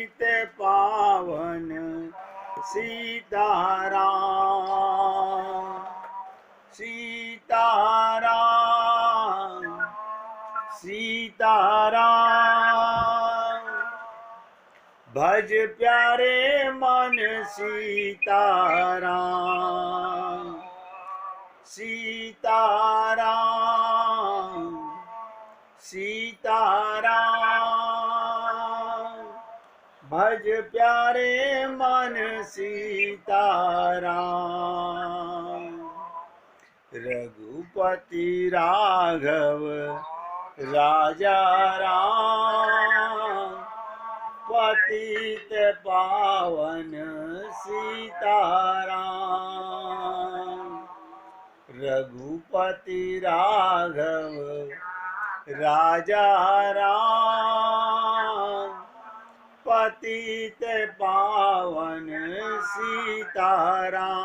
पतित पावन सीताराम सीताराम सीताराम। भज प्यारे मन सीताराम सीताराम सीताराम। भज प्यारे मन सीताराम। रघुपति राघव राजा राम पतित पावन सीताराम। रघुपति राघव राजा राम पतित पावन सीताराम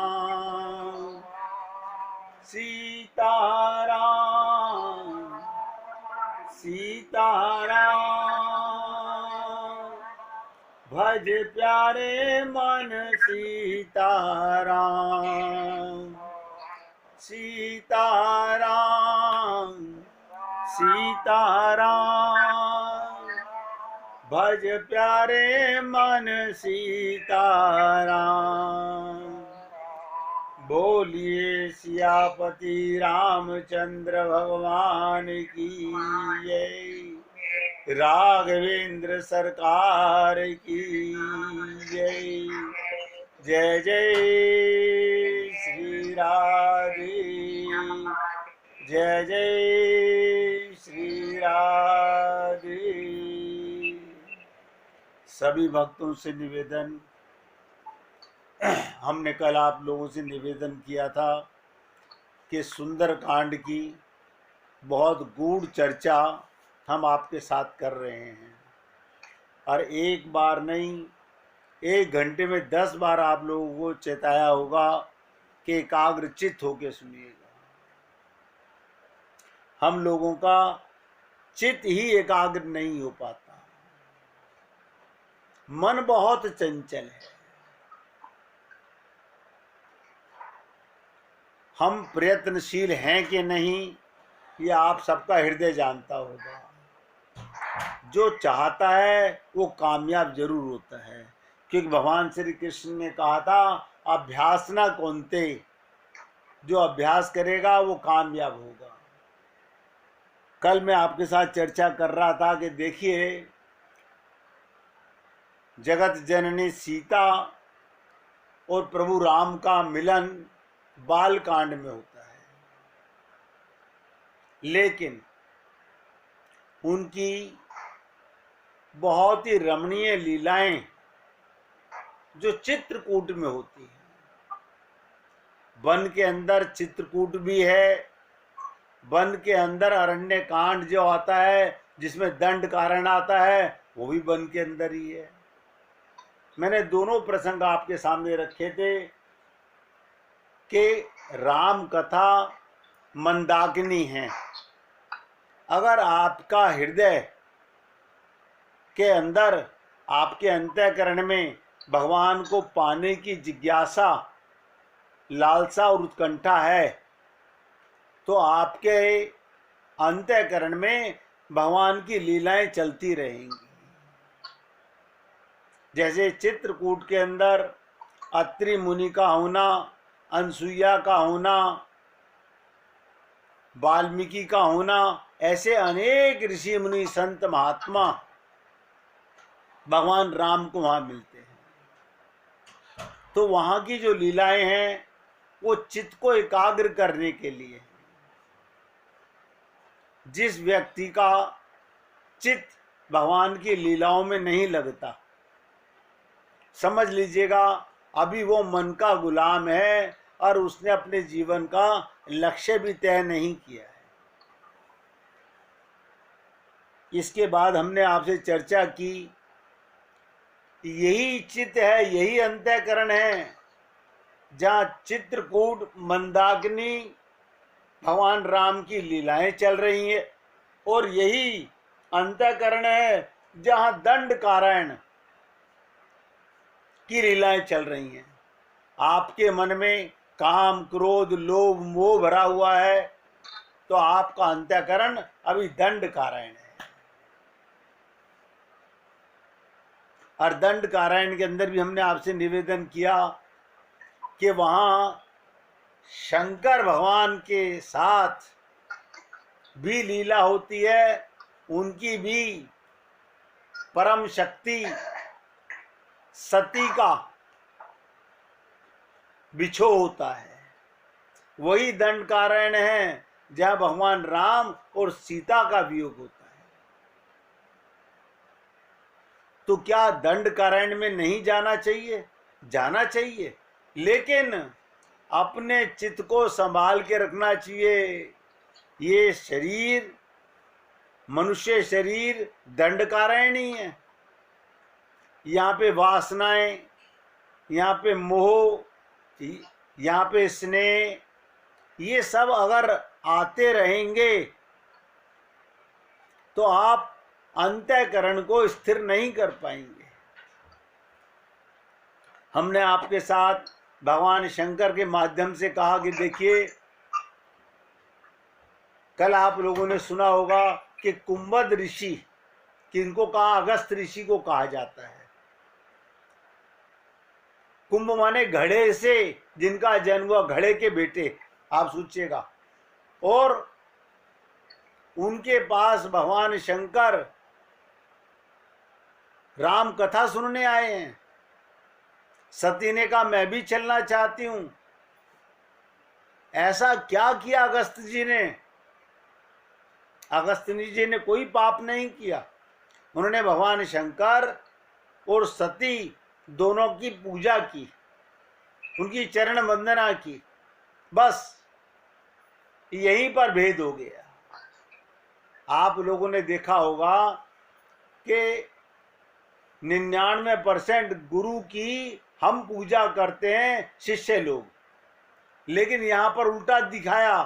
सीताराम सीताराम। भज प्यारे मन सीताराम सीताराम सीताराम। भज प्यारे मन सीताराम। बोलिए सियापति रामचंद्र भगवान की जय। राघवेंद्र सरकार की जय। जय जय श्री राधे जय जय श्री राधे। सभी भक्तों से निवेदन, हमने कल आप लोगों से निवेदन किया था कि सुंदर कांड की बहुत गूढ़ चर्चा हम आपके साथ कर रहे हैं, और एक बार नहीं 1 घंटे में 10 बार आप लोगों को चेताया होगा कि एकाग्रचित्त होकर सुनिएगा। हम लोगों का चित्त ही एकाग्र नहीं हो पाता, मन बहुत चंचल है। हम प्रयत्नशील हैं कि नहीं, ये आप सबका हृदय जानता होगा। जो चाहता है वो कामयाब जरूर होता है, क्योंकि भगवान श्री कृष्ण ने कहा था अभ्यास ना कौन्ते, जो अभ्यास करेगा वो कामयाब होगा। कल मैं आपके साथ चर्चा कर रहा था कि देखिए, जगत जननी सीता और प्रभु राम का मिलन बाल कांड में होता है, लेकिन उनकी बहुत ही रमणीय लीलाएं जो चित्रकूट में होती हैं। वन के अंदर चित्रकूट भी है, वन के अंदर अरण्य कांड जो आता है जिसमें दंड कारण आता है, वो भी वन के अंदर ही है। मैंने दोनों प्रसंग आपके सामने रखे थे कि राम कथा मंदाकिनी है। अगर आपका हृदय के अंदर, आपके अंतःकरण में भगवान को पाने की जिज्ञासा, लालसा और उत्कंठा है, तो आपके अंतःकरण में भगवान की लीलाएं चलती रहेंगी। जैसे चित्रकूट के अंदर अत्रि मुनि का होना, अनसुईया का होना, वाल्मीकि का होना, ऐसे अनेक ऋषि मुनि संत महात्मा भगवान राम को वहां मिलते हैं। तो वहां की जो लीलाएं हैं वो चित्त को एकाग्र करने के लिए। जिस व्यक्ति का चित्त भगवान की लीलाओं में नहीं लगता, समझ लीजिएगा अभी वो मन का गुलाम है और उसने अपने जीवन का लक्ष्य भी तय नहीं किया है। इसके बाद हमने आपसे चर्चा की, यही चित्त है, यही अंतःकरण है जहाँ चित्रकूट मंदाकिनी भगवान राम की लीलाएं चल रही हैं, और यही अंतःकरण है जहाँ दंड कारण की लीलाएं चल रही हैं। आपके मन में काम, क्रोध, लोभ, मोह भरा हुआ है तो आपका अंतःकरण अभी दंड कारायण है। और दंड कारायण के अंदर भी हमने आपसे निवेदन किया कि वहां शंकर भगवान के साथ भी लीला होती है, उनकी भी परम शक्ति सती का बिछो होता है। वही दंड कारायण है जहां भगवान राम और सीता का वियोग होता है। तो क्या दंड कारायण में नहीं जाना चाहिए? जाना चाहिए, लेकिन अपने चित्त को संभाल के रखना चाहिए। ये शरीर, मनुष्य शरीर दंड कारायण ही है। यहाँ पे वासनाएं, यहाँ पे मोह, यहाँ पे स्नेह, ये सब अगर आते रहेंगे तो आप अंतःकरण को स्थिर नहीं कर पाएंगे। हमने आपके साथ भगवान शंकर के माध्यम से कहा कि देखिए, कल आप लोगों ने सुना होगा कि कुंभद ऋषि, किनको कहा? अगस्त ऋषि को कहा जाता है। कुंभ माने घड़े से जिनका जन्म हुआ, घड़े के बेटे, आप सोचिएगा। और उनके पास भगवान शंकर राम कथा सुनने आए हैं। सती ने कहा मैं भी चलना चाहती हूं। ऐसा क्या किया अगस्त जी ने? अगस्त जी ने कोई पाप नहीं किया। उन्होंने भगवान शंकर और सती दोनों की पूजा की, उनकी चरण वंदना की। बस यहीं पर भेद हो गया। आप लोगों ने देखा होगा कि 99% गुरु की हम पूजा करते हैं शिष्य लोग, लेकिन यहां पर उल्टा दिखाया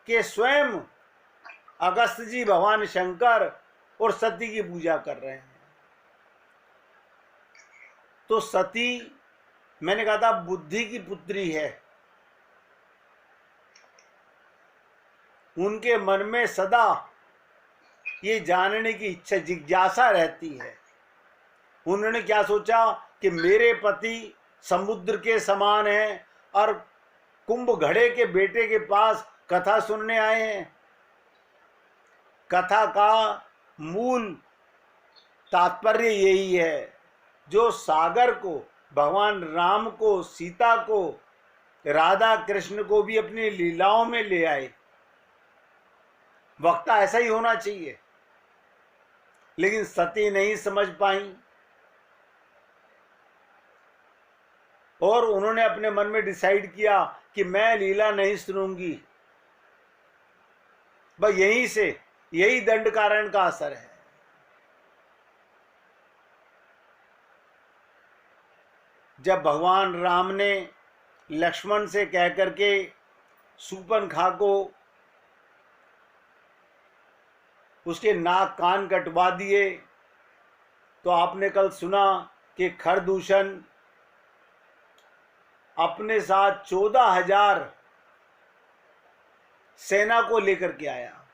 कि स्वयं अगस्त जी भगवान शंकर और सती की पूजा कर रहे हैं। तो सती, मैंने कहा था, बुद्धि की पुत्री है। उनके मन में सदा ये जानने की इच्छा, जिज्ञासा रहती है। उन्होंने क्या सोचा कि मेरे पति समुद्र के समान हैं और कुंभ घड़े के बेटे के पास कथा सुनने आए हैं। कथा का मूल तात्पर्य यही है, जो सागर को, भगवान राम को, सीता को, राधा कृष्ण को भी अपनी लीलाओं में ले आए। वक्ता ऐसा ही होना चाहिए। लेकिन सती नहीं समझ पाई और उन्होंने अपने मन में डिसाइड किया कि मैं लीला नहीं सुनूंगी। बस यहीं से, यही दंड कारायण का असर है। जब भगवान राम ने लक्ष्मण से कह करके शूर्पणखा को उसके नाक कान कटवा दिए, तो आपने कल सुना कि खरदूषण अपने साथ 14,000 सेना को लेकर के आया।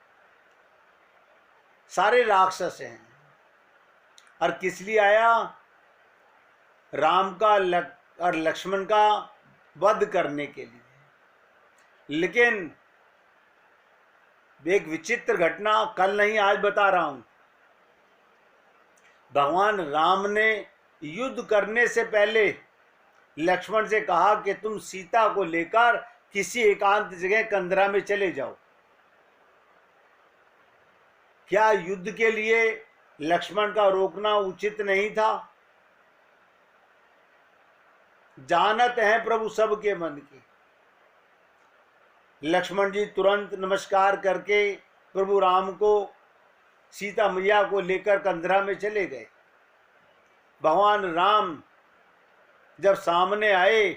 सारे राक्षस हैं। और किस लिए आया? राम का और लक्ष्मण का वध करने के लिए। लेकिन एक विचित्र घटना, कल नहीं आज बता रहा हूं। भगवान राम ने युद्ध करने से पहले लक्ष्मण से कहा कि तुम सीता को लेकर किसी एकांत जगह कंदरा में चले जाओ। क्या युद्ध के लिए लक्ष्मण का रोकना उचित नहीं था? जानत है प्रभु सबके मन की। लक्ष्मण जी तुरंत नमस्कार करके प्रभु राम को, सीता मैया को लेकर कंदरा में चले गए। भगवान राम जब सामने आए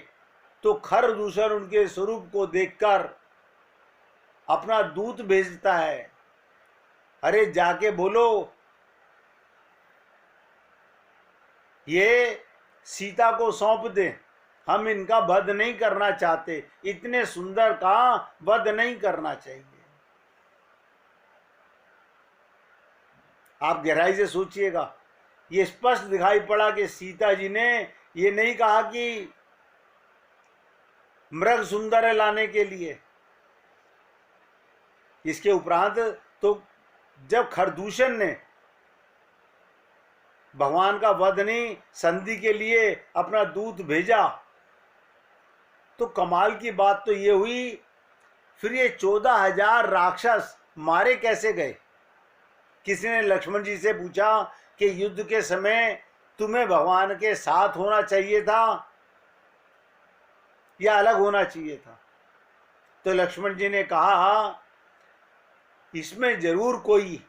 तो खरदूषण उनके स्वरूप को देखकर अपना दूत भेजता है, अरे जाके बोलो ये सीता को सौंप दें, हम इनका वध नहीं करना चाहते, इतने सुंदर का वध नहीं करना चाहिए। आप गहराई से सोचिएगा, ये स्पष्ट दिखाई पड़ा कि सीता जी ने ये नहीं कहा कि मृग सुंदर है लाने के लिए। इसके उपरांत तो जब खरदूषण ने भगवान का वध नहीं संधि के लिए अपना दूत भेजा, तो कमाल की बात तो ये हुई, फिर ये 14,000 राक्षस मारे कैसे गए? किसी ने लक्ष्मण जी से पूछा कि युद्ध के समय तुम्हें भगवान के साथ होना चाहिए था या अलग होना चाहिए था? तो लक्ष्मण जी ने कहा, इसमें जरूर कोई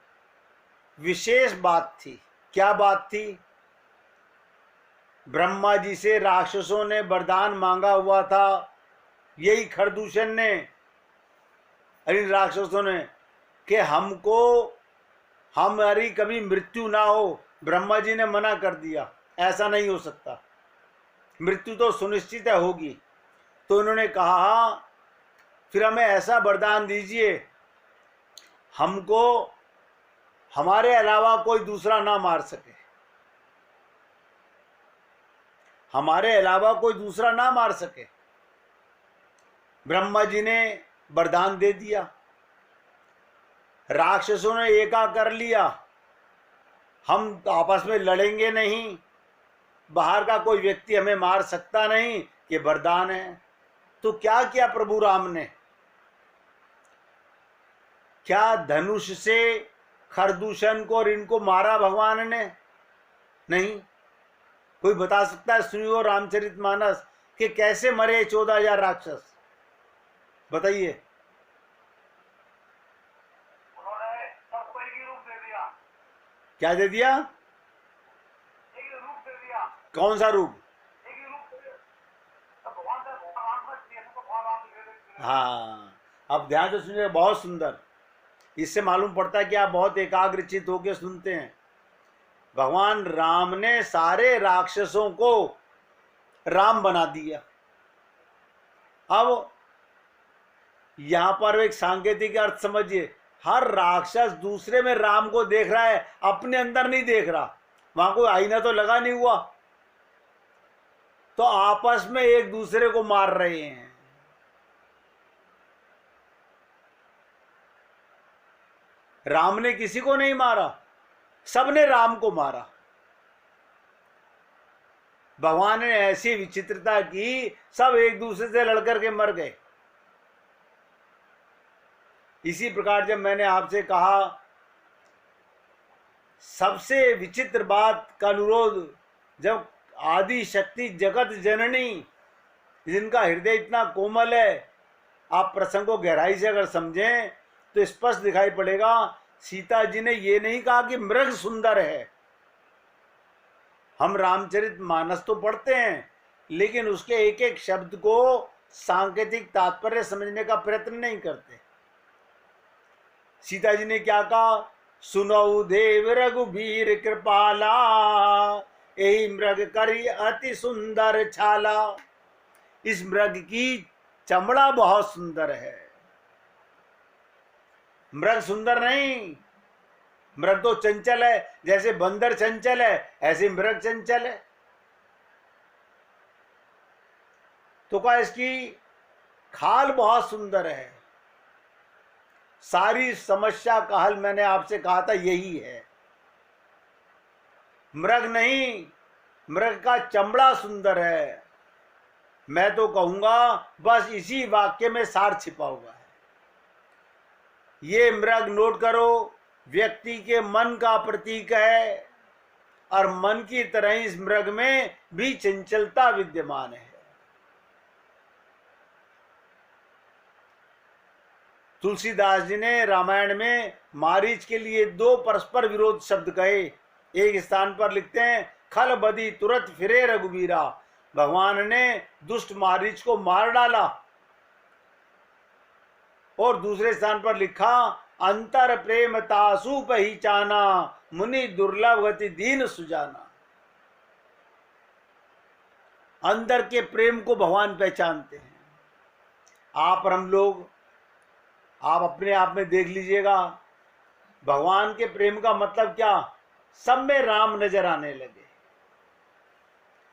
विशेष बात थी। क्या बात थी? ब्रह्मा जी से राक्षसों ने वरदान मांगा हुआ था, यही खरदूषण ने, इन राक्षसों ने, कि हमको हमारी कभी मृत्यु ना हो। ब्रह्मा जी ने मना कर दिया, ऐसा नहीं हो सकता, मृत्यु तो सुनिश्चित है होगी। तो उन्होंने कहा, फिर हमें ऐसा वरदान दीजिए, हमको हमारे अलावा कोई दूसरा ना मार सके, हमारे अलावा कोई दूसरा ना मार सके। ब्रह्मा जी ने वरदान दे दिया, राक्षसों ने एका कर लिया, हम आपस में लड़ेंगे नहीं, बाहर का कोई व्यक्ति हमें मार सकता नहीं, ये वरदान है। तो क्या किया प्रभु राम ने? क्या धनुष से खरदूषण को और इनको मारा भगवान ने? नहीं। कोई बता सकता है? सुनियो रामचरितमानस कि कैसे मरे 14,000 राक्षस, बताइए। उन्होंने सबको एक ही रूप दे दिया। क्या दे दिया? एक ही रूप दे दिया। कौन सा रूप? एक ही रूप दे दिया। भगवान से भगवान को दिया, तो भगवान राम दे दे। हाँ, अब ध्यान से सुनिए, बहुत सुंदर। इससे मालूम पड़ता है कि आप बहुत एकाग्रचित होकर सुनते हैं। भगवान राम ने सारे राक्षसों को राम बना दिया। अब यहां पर एक सांकेतिक अर्थ समझिए, हर राक्षस दूसरे में राम को देख रहा है, अपने अंदर नहीं देख रहा। वहां कोई आईना तो लगा नहीं हुआ, तो आपस में एक दूसरे को मार रहे हैं। राम ने किसी को नहीं मारा, सबने राम को मारा। भगवान ने ऐसी विचित्रता की, सब एक दूसरे से लड़कर के मर गए। इसी प्रकार जब मैंने आपसे कहा, सबसे विचित्र बात का अनुरोध, जब आदि शक्ति जगत जननी, जिनका हृदय इतना कोमल है, आप प्रसंग को गहराई से अगर समझें तो स्पष्ट दिखाई पड़ेगा, सीता जी ने ये नहीं कहा कि मृग सुंदर है। हम रामचरितमानस तो पढ़ते हैं, लेकिन उसके एक एक शब्द को सांकेतिक तात्पर्य समझने का प्रयत्न नहीं करते। सीता जी ने क्या कहा? सुनौ देव रघुबीर कृपाला, यही मृग करी अति सुंदर छाला। इस मृग की चमड़ा बहुत सुंदर है। मृग सुंदर नहीं, मृग तो चंचल है। जैसे बंदर चंचल है, ऐसे मृग चंचल है। तो क्या इसकी खाल बहुत सुंदर है। सारी समस्या का हल मैंने आपसे कहा था यही है, मृग नहीं, मृग का चमड़ा सुंदर है। मैं तो कहूंगा बस इसी वाक्य में सार छिपा हुआ है। ये मृग नोट करो, व्यक्ति के मन का प्रतीक है, और मन की तरह इस मृग में भी चंचलता विद्यमान है। तुलसीदास जी ने रामायण में मारीच के लिए दो परस्पर विरोध शब्द कहे। एक स्थान पर लिखते हैं, खल बदी तुरंत फिरे रघुबीरा। भगवान ने दुष्ट मारीच को मार डाला। और दूसरे स्थान पर लिखा, अंतर प्रेम तासु पहचाना, मुनि दुर्लभ गति दीन सुजाना। अंदर के प्रेम को भगवान पहचानते हैं। आप और हम लोग, आप अपने आप में देख लीजिएगा, भगवान के प्रेम का मतलब क्या, सब में राम नजर आने लगे,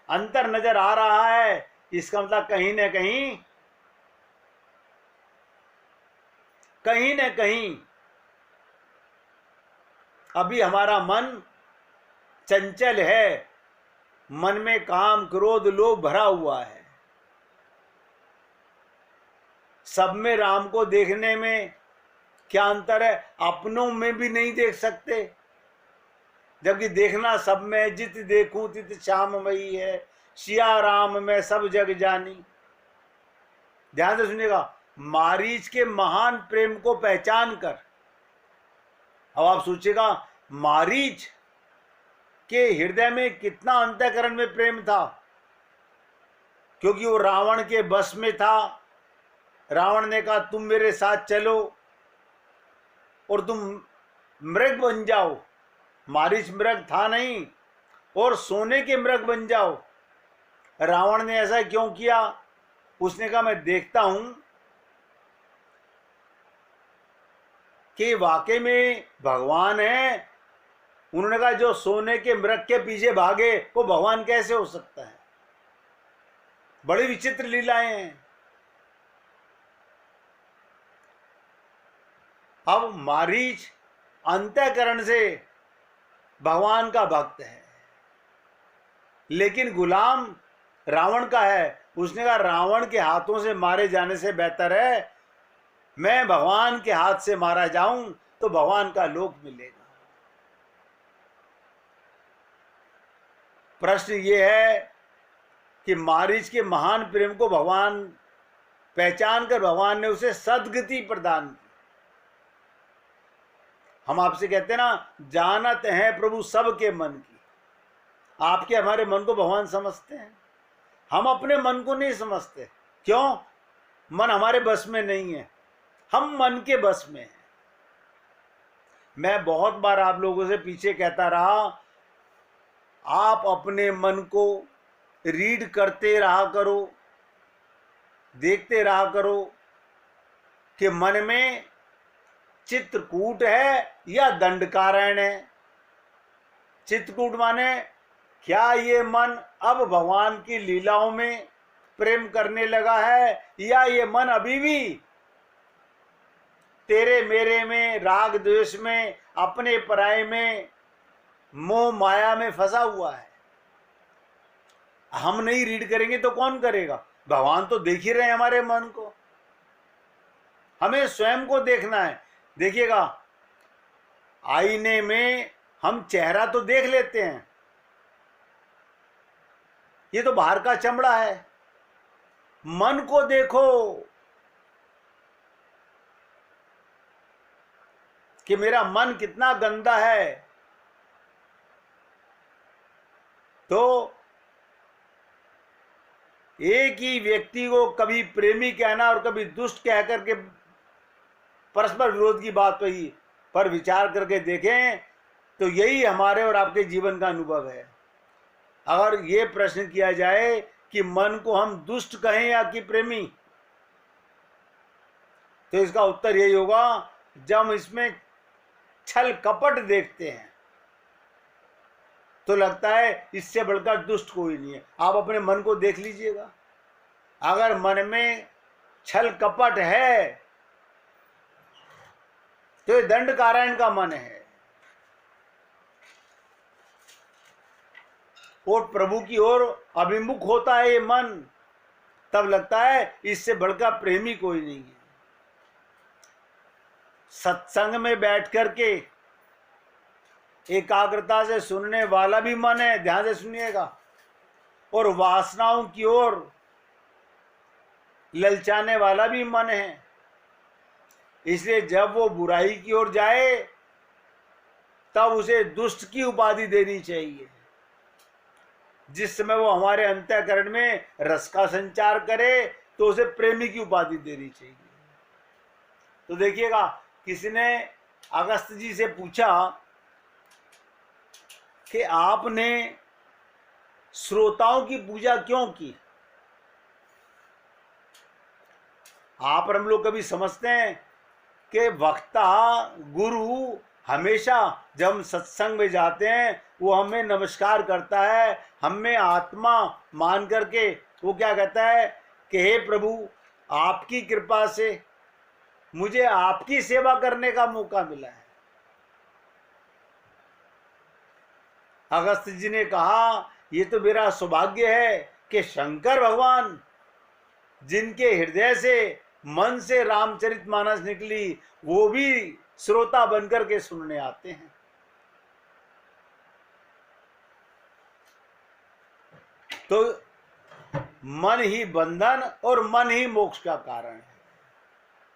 अंतर नजर आ रहा है। इसका मतलब कहीं न कहीं अभी हमारा मन चंचल है, मन में काम क्रोध लोभ भरा हुआ है। सब में राम को देखने में क्या अंतर है, अपनों में भी नहीं देख सकते, जबकि देखना सब में। जित देखूं तित श्याम मई है, सिया राम में सब जग जानी। ध्यान से सुनिएगा, मारीच के महान प्रेम को पहचान कर। अब आप सोचिएगा, मारीच के हृदय में कितना अंतःकरण में प्रेम था, क्योंकि वो रावण के बस में था। रावण ने कहा तुम मेरे साथ चलो और तुम मृग बन जाओ। मारीच मृग था नहीं, और सोने के मृग बन जाओ। रावण ने ऐसा क्यों किया? उसने कहा मैं देखता हूं कि वाकई में भगवान है। उन्होंने कहा जो सोने के मृग के पीछे भागे वो भगवान कैसे हो सकता है? बड़ी विचित्र लीलाएं हैं। अब मारीच अंतःकरण से भगवान का भक्त है, लेकिन गुलाम रावण का है। उसने कहा रावण के हाथों से मारे जाने से बेहतर है मैं भगवान के हाथ से मारा जाऊं, तो भगवान का लोक मिलेगा। प्रश्न ये है कि मारीच के महान प्रेम को भगवान पहचान कर भगवान ने उसे सद्गति प्रदान की। हम आपसे कहते हैं ना, जानत है प्रभु सबके मन की। आपके हमारे मन को भगवान समझते हैं, हम अपने मन को नहीं समझते। क्यों? मन हमारे बस में नहीं है, हम मन के बस में हैं। मैं बहुत बार आप लोगों से पीछे कहता रहा, आप अपने मन को रीड करते रहा करो, देखते रहा करो कि मन में चित्रकूट है या दंडकारण्य है। चित्रकूट माने क्या ये मन अब भगवान की लीलाओं में प्रेम करने लगा है, या ये मन अभी भी तेरे मेरे में, राग द्वेष में, अपने पराये में, मोह माया में फंसा हुआ है। हम नहीं रीड करेंगे तो कौन करेगा? भगवान तो देख ही रहे हैं हमारे मन को, हमें स्वयं को देखना है। देखिएगा, आईने में हम चेहरा तो देख लेते हैं, ये तो बाहर का चमड़ा है। मन को देखो कि मेरा मन कितना गंदा है। तो एक ही व्यक्ति को कभी प्रेमी कहना और कभी दुष्ट कह करके परस्पर विरोध की बात पर विचार करके देखें तो यही हमारे और आपके जीवन का अनुभव है। अगर ये प्रश्न किया जाए कि मन को हम दुष्ट कहें या कि प्रेमी, तो इसका उत्तर यही होगा, जब हम इसमें छल कपट देखते हैं तो लगता है इससे बढ़कर दुष्ट कोई नहीं है। आप अपने मन को देख लीजिएगा, अगर मन में छल कपट है तो ये दंडकारण्य का मन है, और प्रभु की ओर अभिमुख होता है ये मन, तब लगता है इससे बढ़कर प्रेमी कोई नहीं है। सत्संग में बैठ करके एकाग्रता से सुनने वाला भी मन है, ध्यान से सुनिएगा, और वासनाओं की ओर ललचाने वाला भी मन है। इसलिए जब वो बुराई की ओर जाए तब उसे दुष्ट की उपाधि देनी चाहिए। जिस समय वो हमारे अंतःकरण में रस का संचार करे तो उसे प्रेमी की उपाधि देनी चाहिए। तो देखिएगा, किसी ने अगस्त जी से पूछा कि आपने श्रोताओं की पूजा क्यों की? आप और हम लोग कभी समझते हैं कि वक्ता गुरु हमेशा जब हम सत्संग में जाते हैं वो हमें नमस्कार करता है, हमें आत्मा मान करके वो क्या कहता है कि हे प्रभु आपकी कृपा से मुझे आपकी सेवा करने का मौका मिला है। अगस्त जी ने कहा ये तो मेरा सौभाग्य है कि शंकर भगवान जिनके हृदय से मन से रामचरितमानस निकली वो भी श्रोता बनकर के सुनने आते हैं। तो मन ही बंधन और मन ही मोक्ष का कारण है।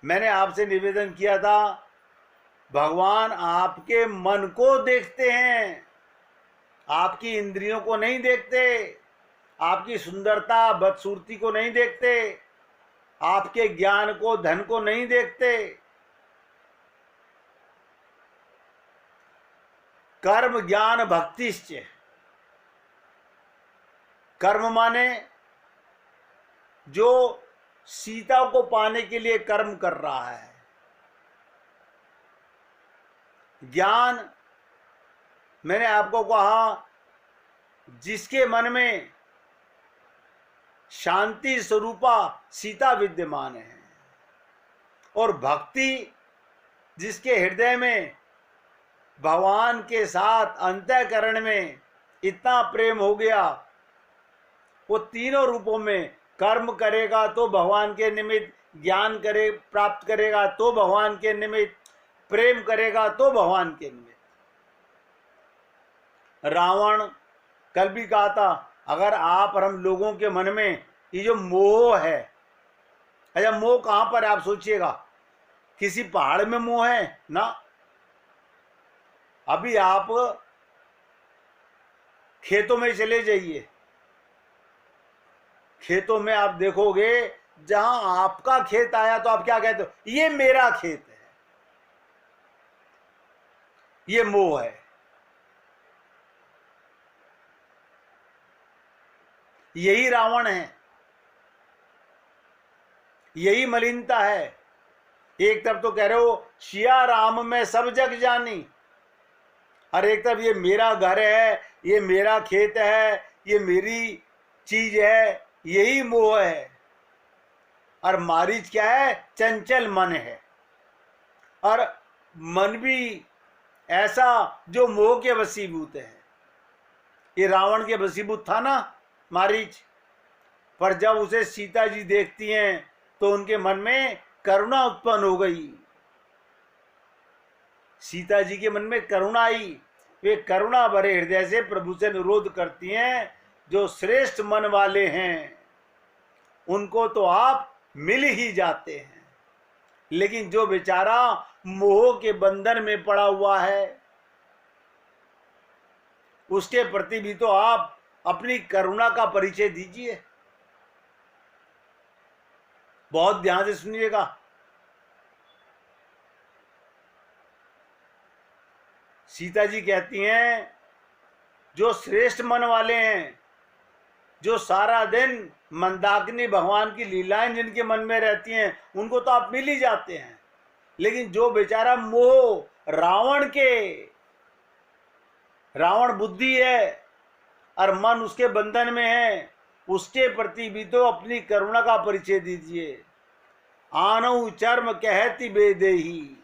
मैंने आपसे निवेदन किया था, भगवान आपके मन को देखते हैं, आपकी इंद्रियों को नहीं देखते, आपकी सुंदरता बदसूरती को नहीं देखते, आपके ज्ञान को धन को नहीं देखते। कर्म ज्ञान भक्तिश्च, कर्म माने जो सीता को पाने के लिए कर्म कर रहा है, ज्ञान मैंने आपको कहा जिसके मन में शांति स्वरूपा सीता विद्यमान है, और भक्ति जिसके हृदय में भगवान के साथ अंतःकरण में इतना प्रेम हो गया, वो तीनों रूपों में कर्म करेगा तो भगवान के निमित्त, ज्ञान करे प्राप्त करेगा तो भगवान के निमित्त, प्रेम करेगा तो भगवान के निमित्त। रावण कल भी कहा था, अगर आप और हम लोगों के मन में ये जो मोह है, अच्छा मोह कहां पर है आप सोचिएगा, किसी पहाड़ में मोह है ना? अभी आप खेतों में चले जाइए, खेतों में आप देखोगे जहां आपका खेत आया तो आप क्या कहते हो, ये मेरा खेत है, ये मोह है। यही रावण है, यही मलिनता है। एक तरफ तो कह रहे हो सिया राम में सब जग जानी, और एक तरफ ये मेरा घर है, ये मेरा खेत है, ये मेरी चीज है, यही मोह है। और मारीच क्या है, चंचल मन है, और मन भी ऐसा जो मोह के वशीभूत है। ये रावण के वशीभूत था ना मारीच, पर जब उसे सीता जी देखती हैं तो उनके मन में करुणा उत्पन्न हो गई। सीता जी के मन में करुणा आई, वे करुणा भरे हृदय से प्रभु से अनुरोध करती हैं, जो श्रेष्ठ मन वाले हैं उनको तो आप मिल ही जाते हैं, लेकिन जो बेचारा मोह के बंधन में पड़ा हुआ है उसके प्रति भी तो आप अपनी करुणा का परिचय दीजिए। बहुत ध्यान से सुनिएगा। सीता जी कहती हैं, जो श्रेष्ठ मन वाले हैं, जो सारा दिन मंदाकिनी भगवान की लीलाएं जिनके मन में रहती हैं, उनको तो आप मिल ही जाते हैं, लेकिन जो बेचारा मोह रावण बुद्धि है और मन उसके बंधन में है, उसके प्रति भी तो अपनी करुणा का परिचय दीजिए। आनऊ चर्म कहती बेदेही,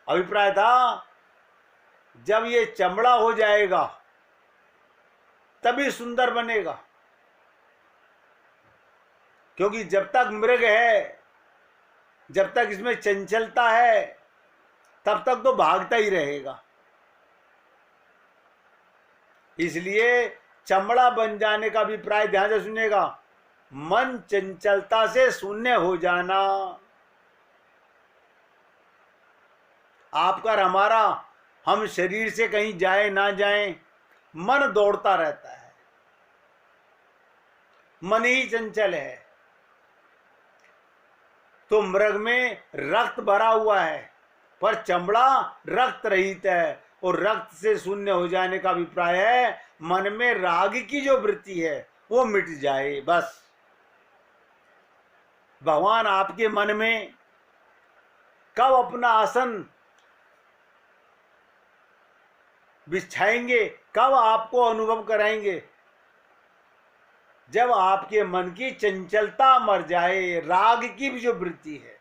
अभिप्राय था जब ये चमड़ा हो जाएगा तभी सुंदर बनेगा, क्योंकि जब तक मृग है, जब तक इसमें चंचलता है, तब तक तो भागता ही रहेगा। इसलिए चमड़ा बन जाने का भी प्राय ध्यान से सुनिएगा, मन चंचलता से शून्य हो जाना। आपका हमारा हम शरीर से कहीं जाए ना जाए, मन दौड़ता रहता है, मन ही चंचल है। तो मृग में रक्त भरा हुआ है पर चमड़ा रक्त रहित है, और रक्त से शून्य हो जाने का अभिप्राय है मन में राग की जो वृत्ति है वो मिट जाए। बस भगवान आपके मन में कब अपना आसन बिछाएंगे, कब आपको अनुभव कराएंगे? जब आपके मन की चंचलता मर जाए, राग की भी जो वृत्ति है।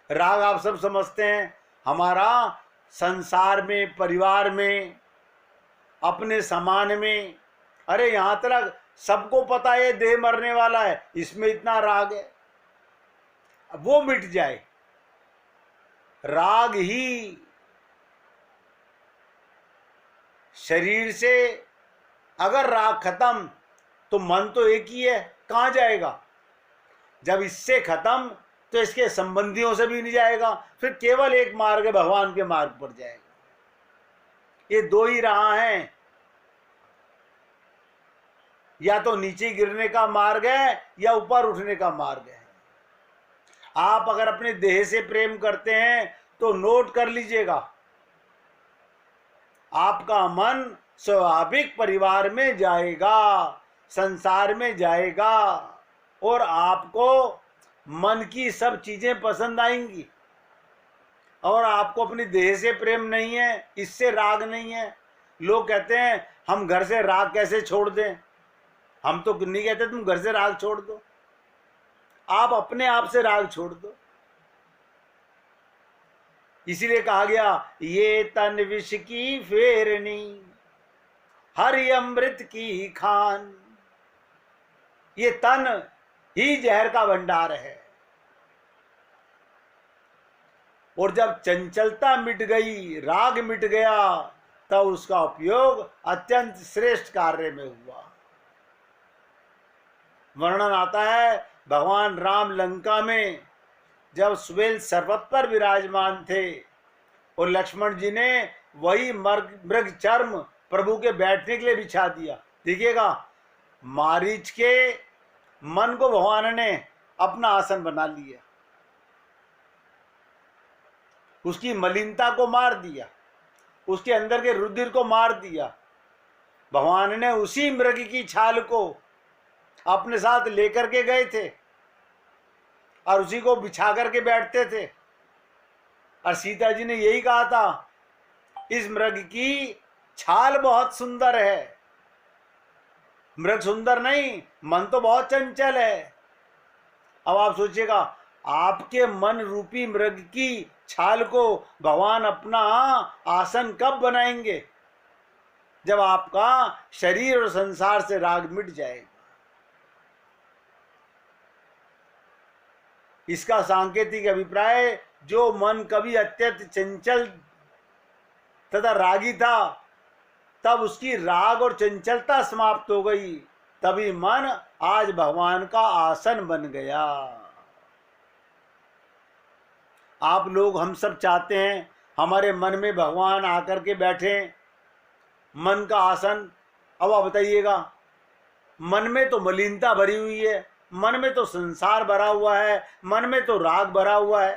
राग आप सब समझते हैं, हमारा संसार में, परिवार में, अपने समान में, अरे यहां तक सबको पता है देह मरने वाला है, इसमें इतना राग है, वो मिट जाए। राग ही शरीर से, अगर राग खत्म तो मन तो एक ही है, कहां जाएगा? जब इससे खत्म तो इसके संबंधियों से भी नहीं जाएगा, फिर केवल एक मार्ग है, भगवान के मार्ग पर जाएगा। ये दो ही राह हैं, या तो नीचे गिरने का मार्ग है या ऊपर उठने का मार्ग है। आप अगर अपने देह से प्रेम करते हैं तो नोट कर लीजिएगा, आपका मन स्वाभाविक परिवार में जाएगा, संसार में जाएगा, और आपको मन की सब चीजें पसंद आएंगी। और आपको अपनी देह से प्रेम नहीं है, इससे राग नहीं है। लोग कहते हैं हम घर से राग कैसे छोड़ दें, हम तो नहीं कहते तुम घर से राग छोड़ दो, आप अपने आप से राग छोड़ दो। इसीलिए कहा गया ये तन विष की फेरनी, हरि अमृत की खान। ये तन ही जहर का भंडार है, और जब चंचलता मिट गई, राग मिट गया, तब उसका उपयोग अत्यंत श्रेष्ठ कार्य में हुआ। वर्णन आता है भगवान राम लंका में जब सुबेल पर्वत पर विराजमान थे और लक्ष्मण जी ने वही मृग चर्म प्रभु के बैठने के लिए बिछा दिया। देखिएगा, मारीच के मन को भगवान ने अपना आसन बना लिया, उसकी मलिनता को मार दिया, उसके अंदर के रुधिर को मार दिया। भगवान ने उसी मृग की छाल को अपने साथ लेकर के गए थे और उसी को बिछा करके बैठते थे। और सीता जी ने यही कहा था, इस मृग की छाल बहुत सुंदर है। मृग सुंदर नहीं, मन तो बहुत चंचल है। अब आप सोचिएगा, आपके मन रूपी मृग की छाल को भगवान अपना आसन कब बनाएंगे? जब आपका शरीर और संसार से राग मिट जाएगा। इसका सांकेतिक अभिप्राय, जो मन कभी अत्यंत चंचल तथा रागी था, तब उसकी राग और चंचलता समाप्त हो गई, तभी मन आज भगवान का आसन बन गया। आप लोग, हम सब चाहते हैं हमारे मन में भगवान आकर के बैठे, मन का आसन। अब आप बताइएगा, मन में तो मलिनता भरी हुई है, मन में तो संसार भरा हुआ है, मन में तो राग भरा हुआ है।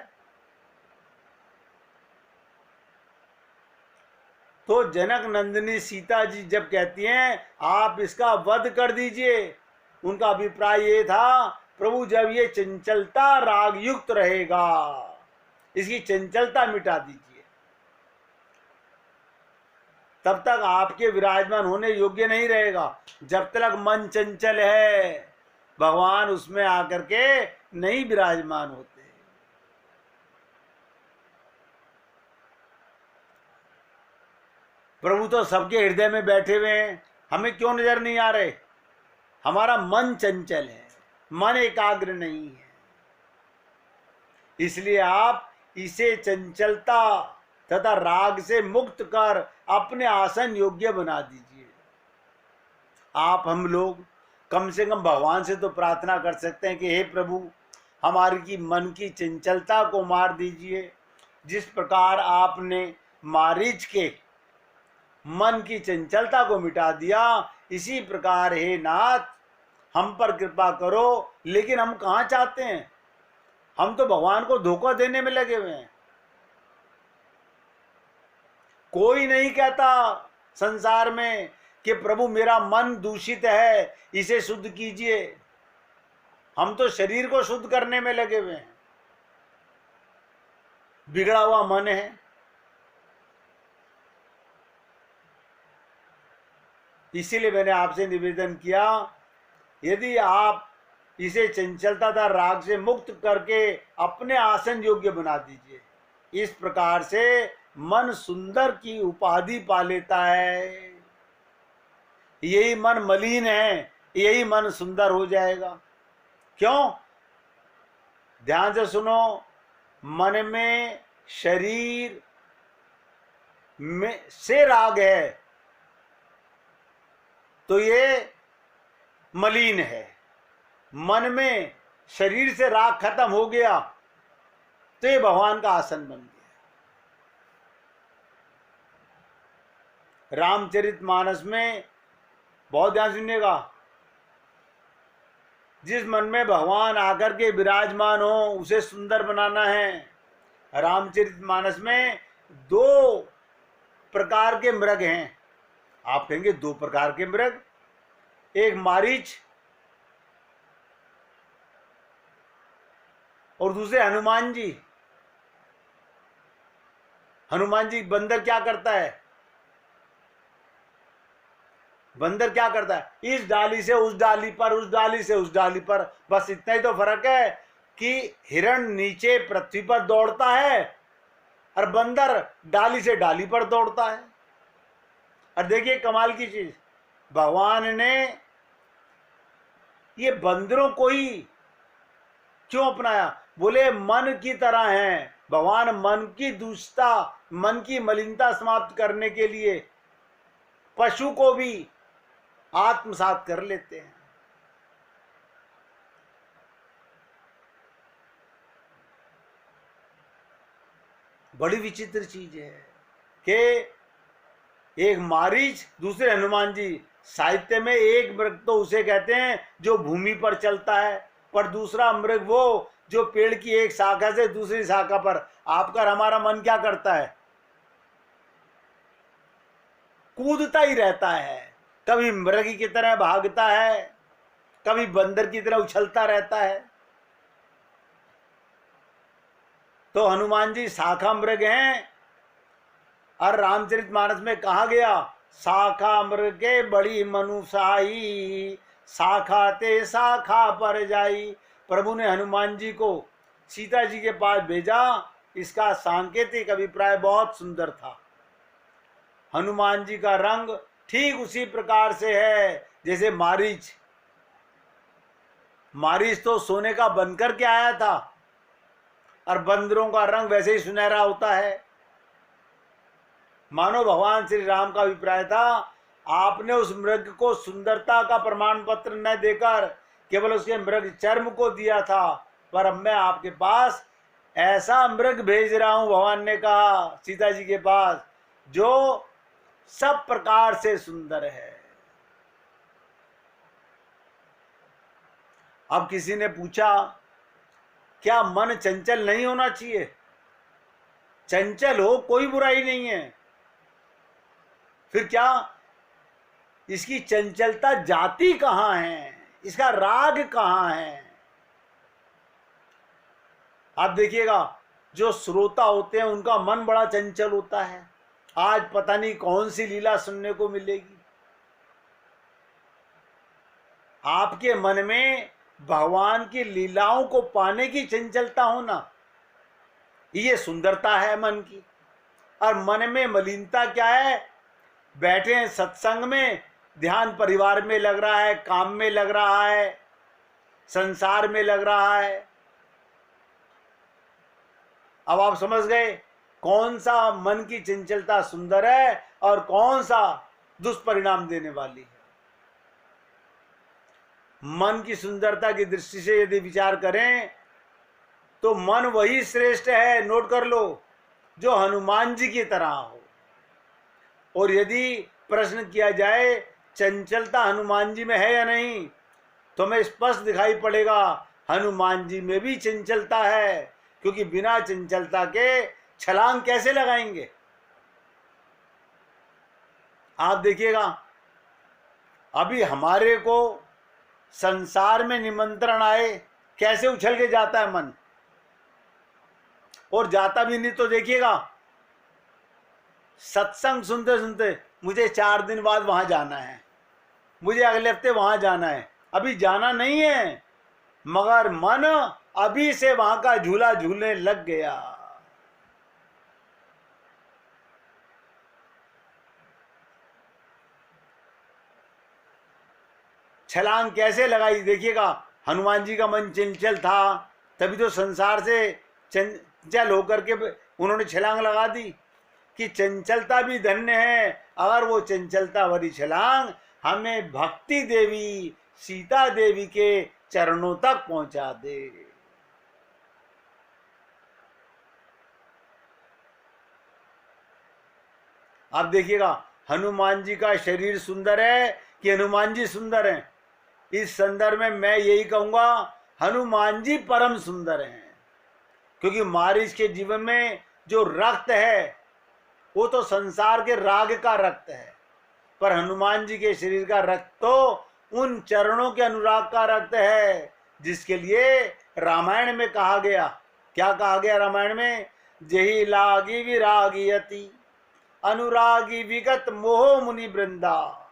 तो जनक नंदिनी सीता जी जब कहती हैं आप इसका वध कर दीजिए, उनका अभिप्राय ये था, प्रभु जब ये चंचलता राग युक्त रहेगा, इसकी चंचलता मिटा दीजिए, तब तक आपके विराजमान होने योग्य नहीं रहेगा। जब तक मन चंचल है, भगवान उसमें आकर के नहीं विराजमान होते। प्रभु तो सबके हृदय में बैठे हुए हैं, हमें क्यों नजर नहीं आ रहे? हमारा मन चंचल है, मन एकाग्र नहीं है। इसलिए आप इसे चंचलता तथा राग से मुक्त कर अपने आसन योग्य बना दीजिए। आप, हम लोग कम से कम भगवान से तो प्रार्थना कर सकते हैं कि हे प्रभु, हमारी की मन की चंचलता को मार दीजिए। जिस प्रकार आपने मारीच के मन की चंचलता को मिटा दिया, इसी प्रकार हे नाथ हम पर कृपा करो। लेकिन हम कहाँ चाहते हैं? हम तो भगवान को धोखा देने में लगे हुए हैं। कोई नहीं कहता संसार में कि प्रभु मेरा मन दूषित है, इसे शुद्ध कीजिए। हम तो शरीर को शुद्ध करने में लगे हुए हैं। बिगड़ा हुआ मन है। इसीलिए मैंने आपसे निवेदन किया, यदि आप इसे चंचलता तथा राग से मुक्त करके अपने आसन योग्य बना दीजिए। इस प्रकार से मन सुंदर की उपाधि पा लेता है। यही मन मलिन है, यही मन सुंदर हो जाएगा। क्यों? ध्यान से सुनो, मन में शरीर में से राग है तो ये मलिन है। मन में शरीर से राग खत्म हो गया तो ये भगवान का आसन बन गया। रामचरितमानस में बहुत ध्यान सुनिएगा, जिस मन में भगवान आकर के विराजमान हो उसे सुंदर बनाना है। रामचरितमानस में 2 प्रकार के मृग हैं। आप कहेंगे 2 प्रकार के मृग? एक मारीच और दूसरे हनुमान जी। हनुमान जी, बंदर क्या करता है? बंदर क्या करता है? इस डाली से उस डाली पर, उस डाली से उस डाली पर। बस इतना ही तो फर्क है कि हिरण नीचे पृथ्वी पर दौड़ता है और बंदर डाली से डाली पर दौड़ता है। और देखिए कमाल की चीज, भगवान ने ये बंदरों को ही क्यों अपनाया? बोले मन की तरह हैं। भगवान मन की दुष्टता, मन की मलिनता समाप्त करने के लिए पशु को भी आत्मसात कर लेते हैं। बड़ी विचित्र चीज है कि एक मारीच, दूसरे हनुमान जी। साहित्य में एक मृग तो उसे कहते हैं जो भूमि पर चलता है, पर दूसरा मृग वो जो पेड़ की एक शाखा से दूसरी शाखा पर। आपका हमारा मन क्या करता है? कूदता ही रहता है। कभी मृग की तरह भागता है, कभी बंदर की तरह उछलता रहता है। तो हनुमान जी शाखा मृग हैं। और रामचरितमानस में कहा गया, शाखा मृग के बड़ी मनुषाई, शाखा ते शाखा पर जाई। प्रभु ने हनुमान जी को सीता जी के पास भेजा। इसका सांकेतिक अभिप्राय बहुत सुंदर था। हनुमान जी का रंग ठीक उसी प्रकार से है जैसे मारीच। मारीच तो सोने का बनकर के आया था और बंदरों का रंग वैसे ही सुनहरा होता है। मानो भगवान श्री राम का अभिप्राय था, आपने उस मृग को सुंदरता का प्रमाण पत्र न देकर केवल उसके मृग चर्म को दिया था, पर अब मैं आपके पास ऐसा मृग भेज रहा हूं, भगवान ने कहा सीता जी के पास, जो सब प्रकार से सुंदर है। अब किसी ने पूछा, क्या मन चंचल नहीं होना चाहिए? चंचल हो, कोई बुराई नहीं है। फिर क्या इसकी चंचलता जाती कहां है? इसका राग कहां है? आप देखिएगा, जो श्रोता होते हैं उनका मन बड़ा चंचल होता है। आज पता नहीं कौन सी लीला सुनने को मिलेगी। आपके मन में भगवान की लीलाओं को पाने की चंचलता होना, ये सुंदरता है मन की। और मन में मलिनता क्या है? बैठे हैं सत्संग में, ध्यान परिवार में लग रहा है, काम में लग रहा है, संसार में लग रहा है। अब आप समझ गए कौन सा मन की चंचलता सुंदर है और कौन सा दुष्परिणाम देने वाली है। मन की सुंदरता की दृष्टि से यदि विचार करें तो मन वही श्रेष्ठ है, नोट कर लो, जो हनुमान जी की तरह हो। और यदि प्रश्न किया जाए चंचलता हनुमान जी में है या नहीं, तो हमें स्पष्ट दिखाई पड़ेगा हनुमान जी में भी चंचलता है, क्योंकि बिना चंचलता के छलांग कैसे लगाएंगे? आप देखिएगा, अभी हमारे को संसार में निमंत्रण आए, कैसे उछल के जाता है मन, और जाता भी नहीं तो देखिएगा सत्संग सुनते सुनते मुझे 4 दिन बाद वहां जाना है, मुझे अगले हफ्ते वहां जाना है। अभी जाना नहीं है, मगर मन अभी से वहां का झूला झूलने लग गया। छलांग कैसे लगाई देखिएगा, हनुमान जी का मन चंचल था, तभी तो संसार से चंचल होकर के उन्होंने छलांग लगा दी कि चंचलता भी धन्य है, अगर वो चंचलता भरी छलांग हमें भक्ति देवी सीता देवी के चरणों तक पहुंचा दे। आप देखिएगा, हनुमान जी का शरीर सुंदर है कि हनुमान जी सुंदर हैं? इस संदर्भ में मैं यही कहूंगा, हनुमान जी परम सुंदर हैं, क्योंकि मारीच के जीवन में जो रक्त है वो तो संसार के राग का रक्त है, पर हनुमान जी के शरीर का रक्त तो उन चरणों के अनुराग का रक्त है, जिसके लिए रामायण में कहा गया, क्या कहा गया रामायण में, जही लागी विरागी अति अनुरागी विगत मोह मुनि वृंदा।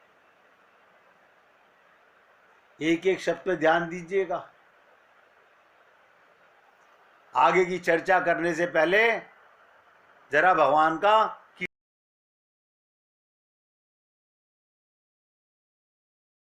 एक एक शब्द पे ध्यान दीजिएगा। आगे की चर्चा करने से पहले जरा भगवान का